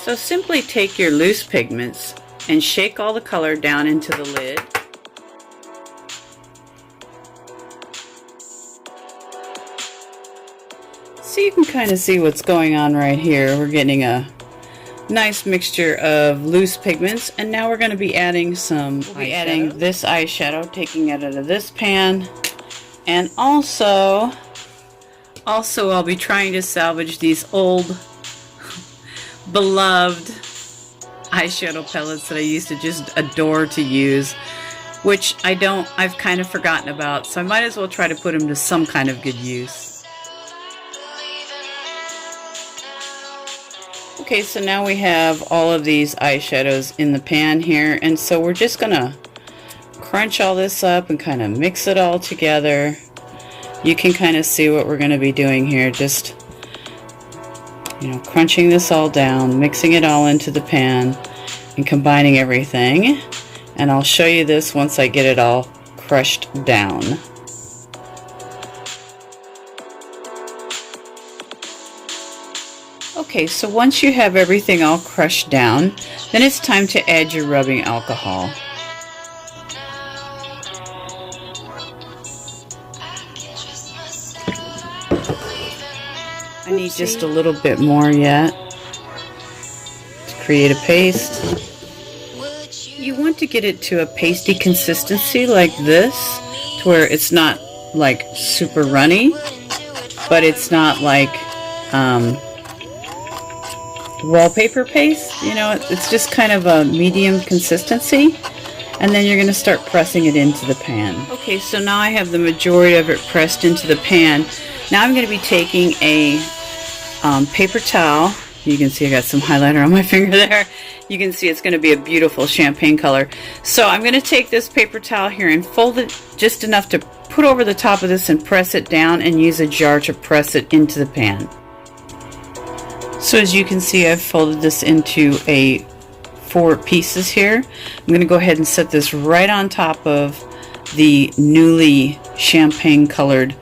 So simply take your loose pigments and shake all the color down into the lid. So you can kind of see what's going on right here. We're getting a nice mixture of loose pigments, and now we're going to be adding some adding this eyeshadow, taking it out of this pan, and also I'll be trying to salvage these old beloved eyeshadow palettes that I used to just adore to use, which I've kind of forgotten about, so I might as well try to put them to some kind of good use. Okay, so now we have all of these eyeshadows in the pan here, and so we're just gonna crunch all this up and kind of mix it all together. You can kind of see what we're going to be doing here, just crunching this all down, mixing it all into the pan and combining everything, and I'll show you this once I get it all crushed down. Okay, so once you have everything all crushed down, then it's time to add your rubbing alcohol. I need just a little bit more yet to create a paste. You want to get it to a pasty consistency like this, to where it's not like super runny, but it's not like wallpaper paste, it's just kind of a medium consistency, and then you're going to start pressing it into the pan. Okay, so now I have the majority of it pressed into the pan. Now I'm going to be taking a paper towel. You can see I got some highlighter on my finger there. You can see it's going to be a beautiful champagne color. So I'm going to take this paper towel here and fold it just enough to put over the top of this and press it down, and use a jar to press it into the pan. So as you can see, I've folded this into 4 pieces here. I'm going to go ahead and set this right on top of the newly champagne colored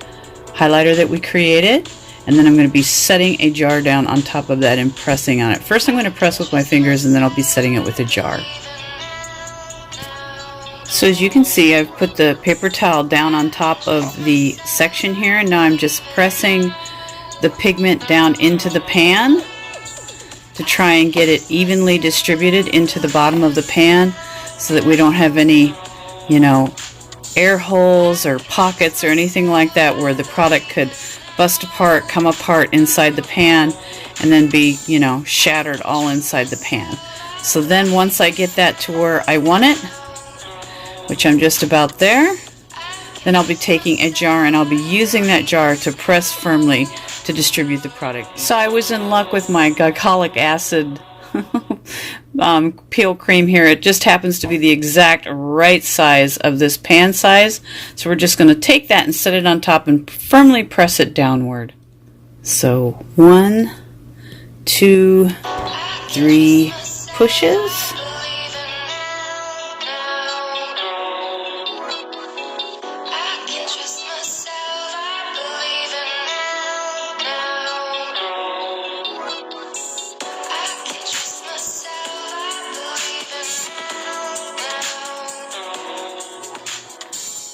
highlighter that we created, and then I'm going to be setting a jar down on top of that and pressing on it. First I'm going to press with my fingers, and then I'll be setting it with a jar. So as you can see, I've put the paper towel down on top of the section here, and now I'm just pressing the pigment down into the pan to try and get it evenly distributed into the bottom of the pan, so that we don't have any air holes or pockets or anything like that where the product could bust apart, come apart inside the pan, and then be shattered all inside the pan. So then once I get that to where I want it, which I'm just about there, then I'll be taking a jar, and I'll be using that jar to press firmly to distribute the product. So I was in luck with my glycolic acid peel cream here. It just happens to be the exact right size of this pan size. So we're just going to take that and set it on top and firmly press it downward. So 1, 2, 3 pushes.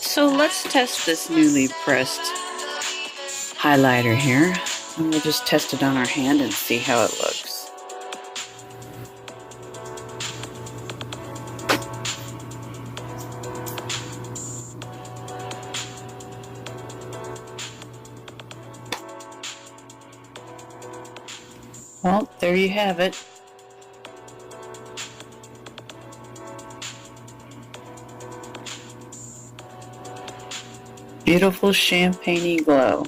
So let's test this newly pressed highlighter here, and we'll just test it on our hand and see how it looks. Well, there you have it. Beautiful champagne-y glow.